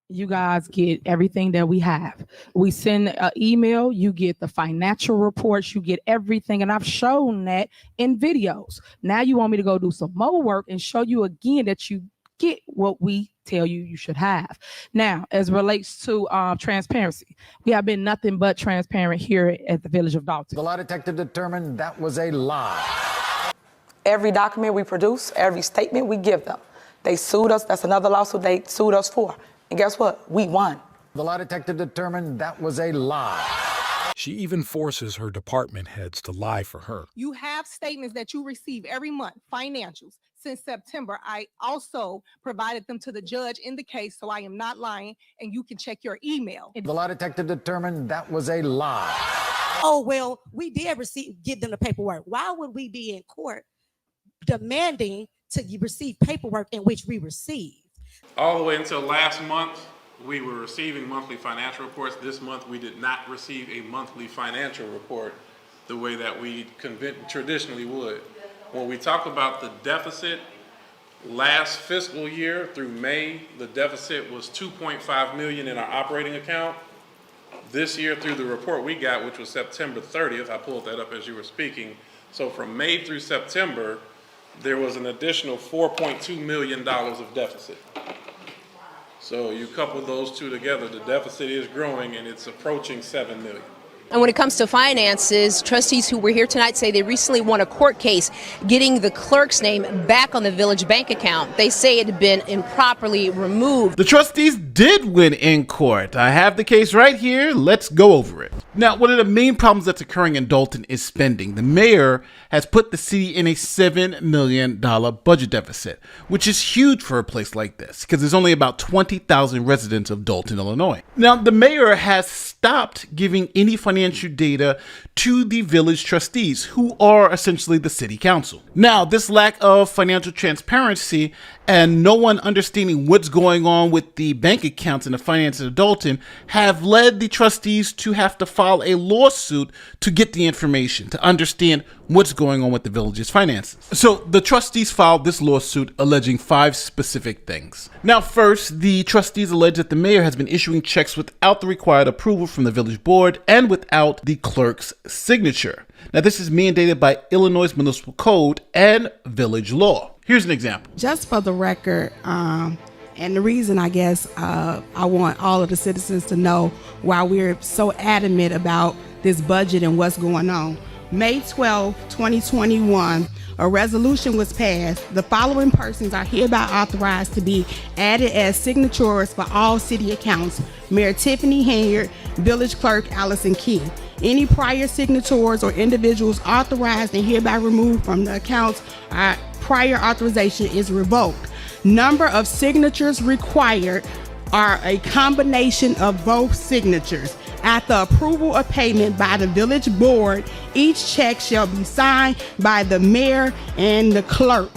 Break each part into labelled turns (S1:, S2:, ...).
S1: You guys get everything that we have. We send an email, you get the financial reports, you get everything. And I've shown that in videos. Now you want me to go do some more work and show you again that you get what we tell you you should have. Now, as relates to transparency, we have been nothing but transparent here at the Village of Dolton.
S2: The lie detector determined that was a lie.
S3: Every document we produce, every statement we give them. They sued us. That's another lawsuit they sued us for. And guess what? We won.
S2: The lie detector determined that was a lie.
S4: She even forces her department heads to lie for her.
S5: You have statements that you receive every month, financials. Since September, I also provided them to the judge in the case, so I am not lying, and you can check your email.
S2: The lie detector determined that was a lie.
S6: Oh, well, we did give them the paperwork. Why would we be in court demanding to receive paperwork in which we received?
S7: All the way until last month, we were receiving monthly financial reports. This month, we did not receive a monthly financial report the way that we traditionally would. When we talk about the deficit, last fiscal year through May, the deficit was $2.5 million in our operating account. This year, through the report we got, which was September 30th, I pulled that up as you were speaking. So from May through September, there was an additional $4.2 million of deficit. So you couple those two together, the deficit is growing and it's approaching $7 million.
S8: And when it comes to finances, trustees who were here tonight say they recently won a court case getting the clerk's name back on the village bank account. They say it had been improperly removed.
S9: The trustees did win in court. I have the case right here. Let's go over it. Now, one of the main problems that's occurring in Dolton is spending. The mayor has put the city in a $7 million budget deficit, which is huge for a place like this because there's only about 20,000 residents of Dolton, Illinois. Now, the mayor has stopped giving any financial data to the village trustees, who are essentially the city council. Now, this lack of financial transparency and no one understanding what's going on with the bank accounts and the finances of Dolton have led the trustees to have to file a lawsuit to get the information, to understand what's going on with the village's finances. So the trustees filed this lawsuit alleging 5 specific things. Now, first, the trustees allege that the mayor has been issuing checks without the required approval from the village board and without the clerk's signature. Now, this is mandated by Illinois Municipal Code and village law. Here's an example.
S10: Just for the record, and the reason I guess I want all of the citizens to know why we're so adamant about this budget and what's going on. May 12, 2021, a resolution was passed. The following persons are hereby authorized to be added as signatories for all city accounts: Mayor Tiffany Hanyard, Village Clerk Allison Key. Any prior signatories or individuals authorized and hereby removed from the accounts, prior authorization is revoked. Number of signatures required are a combination of both signatures. At the approval of payment by the village board, each check shall be signed by the mayor and the clerk.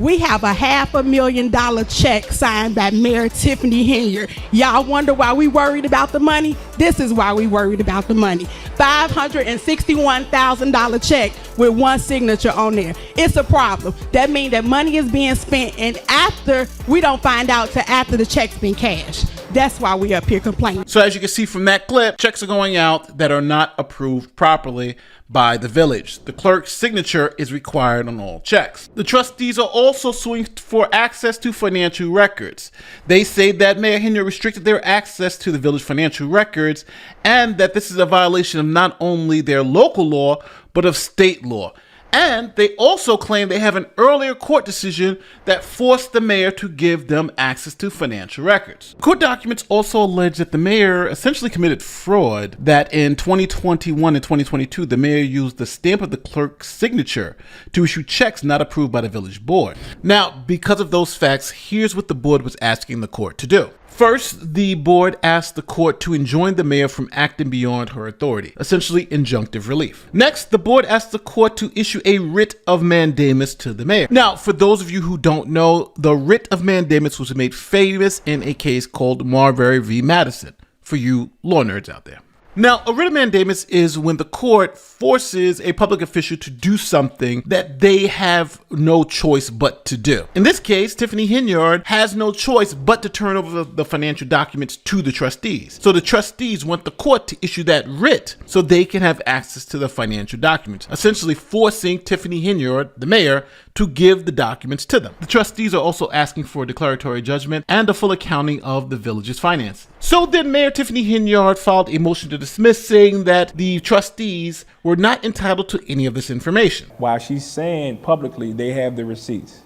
S10: We have a $500,000 check signed by Mayor Tiffany Hanyard. Y'all wonder why we worried about the money? This is why we worried about the money. $561,000 check with one signature on there. It's a problem. That means that money is being spent, and after we don't find out till after the check's been cashed. That's why we up here complaining.
S9: So as you can see from that clip, checks are going out that are not approved properly by the village. The clerk's signature is required on all checks. The trustees are also suing for access to financial records. They say that Mayor Hanyard restricted their access to the village financial records and that this is a violation of not only their local law, but of state law. And they also claim they have an earlier court decision that forced the mayor to give them access to financial records. Court documents also allege that the mayor essentially committed fraud, that in 2021 and 2022, the mayor used the stamp of the clerk's signature to issue checks not approved by the village board. Now, because of those facts, here's what the board was asking the court to do. First, the board asked the court to enjoin the mayor from acting beyond her authority, essentially injunctive relief. Next, the board asked the court to issue a writ of mandamus to the mayor. Now, for those of you who don't know, the writ of mandamus was made famous in a case called Marbury v. Madison, for you law nerds out there. Now, a writ of mandamus is when the court forces a public official to do something that they have no choice but to do. In this case, Tiffany Hinyard has no choice but to turn over the financial documents to the trustees. So the trustees want the court to issue that writ so they can have access to the financial documents, essentially forcing Tiffany Hinyard, the mayor, to give the documents to them. The trustees are also asking for a declaratory judgment and a full accounting of the village's finances. So then Mayor Tiffany Hinyard filed a motion to dismiss, saying that the trustees were not entitled to any of this information.
S11: While she's saying publicly they have the receipts,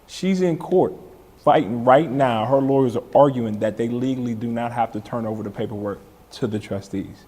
S11: she's in court fighting right now. Her lawyers are arguing that they legally do not have to turn over the paperwork to the trustees.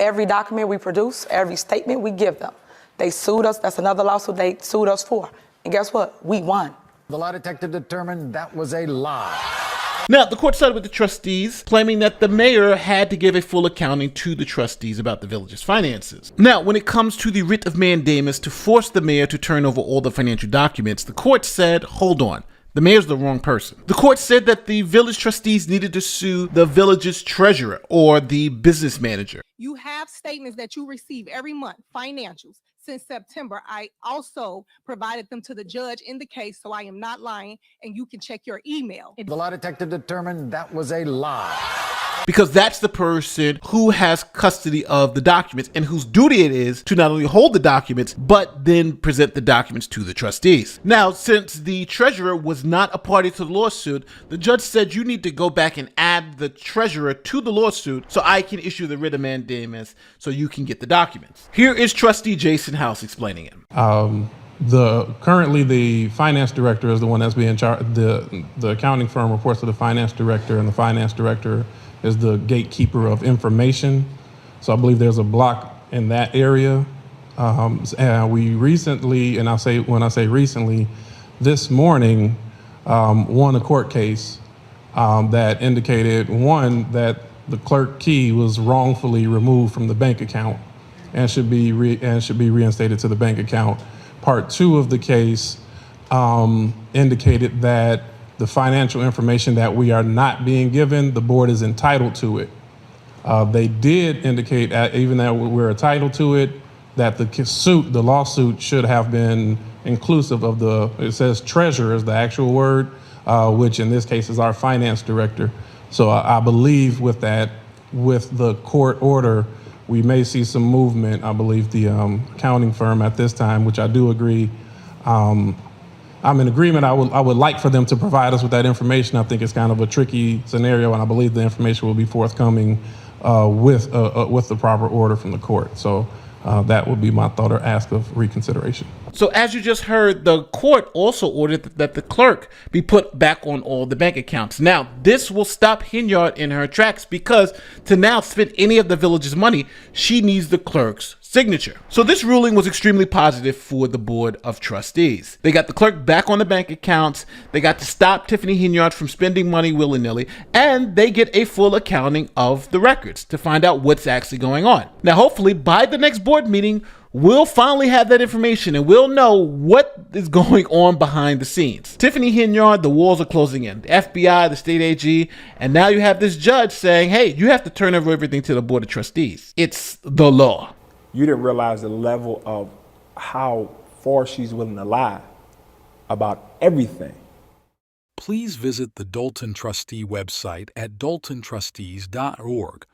S3: Every document we produce, every statement we give them. They sued us. That's another lawsuit they sued us for. And guess what? We won.
S2: The lie detective determined that was a lie.
S9: Now, the court sided with the trustees, claiming that the mayor had to give a full accounting to the trustees about the village's finances. Now, when it comes to the writ of mandamus to force the mayor to turn over all the financial documents, the court said, hold on. The mayor's the wrong person. The court said that the village trustees needed to sue the village's treasurer or the business manager.
S5: You have statements that you receive every month, financials. Since September, I also provided them to the judge in the case, so I am not lying, and you can check your email.
S2: The lie detective determined that was a lie.
S9: Because that's the person who has custody of the documents and whose duty it is to not only hold the documents, but then present the documents to the trustees. Now, since the treasurer was not a party to the lawsuit, the judge said you need to go back and add the treasurer to the lawsuit so I can issue the writ of mandamus so you can get the documents. Here is trustee Jason House explaining it.
S12: Currently the finance director is the one that's being charged. The accounting firm reports to the finance director, and the finance director is the gatekeeper of information. So I believe there's a block in that area. And we recently, and when I say recently, this morning, won a court case that indicated, one, that the clerk key was wrongfully removed from the bank account and should be reinstated to the bank account. Part two of the case indicated that the financial information that we are not being given, the board is entitled to it. They did indicate, even that we're entitled to it, that the lawsuit should have been inclusive of it says treasurer is the actual word, which in this case is our finance director. So I believe with the court order, we may see some movement. I believe the accounting firm at this time, which I do agree, I'm in agreement. I would like for them to provide us with that information. I think it's kind of a tricky scenario, and I believe the information will be forthcoming with the proper order from the court. So that would be my thought or ask of reconsideration.
S9: So as you just heard, the court also ordered that the clerk be put back on all the bank accounts. Now, this will stop Hinyard in her tracks, because to now spend any of the village's money, she needs the clerk's signature. So this ruling was extremely positive for the Board of Trustees. They got the clerk back on the bank accounts, they got to stop Tiffany Hinyard from spending money willy-nilly, and they get a full accounting of the records to find out what's actually going on. Now, hopefully by the next board meeting, we'll finally have that information and we'll know what is going on behind the scenes. Tiffany Hinyard, the walls are closing in. The FBI, the state AG, and now you have this judge saying, hey, you have to turn over everything to the Board of Trustees. It's the law.
S11: You didn't realize the level of how far she's willing to lie about everything.
S4: Please visit the Dolton Trustee website at doltontrustees.org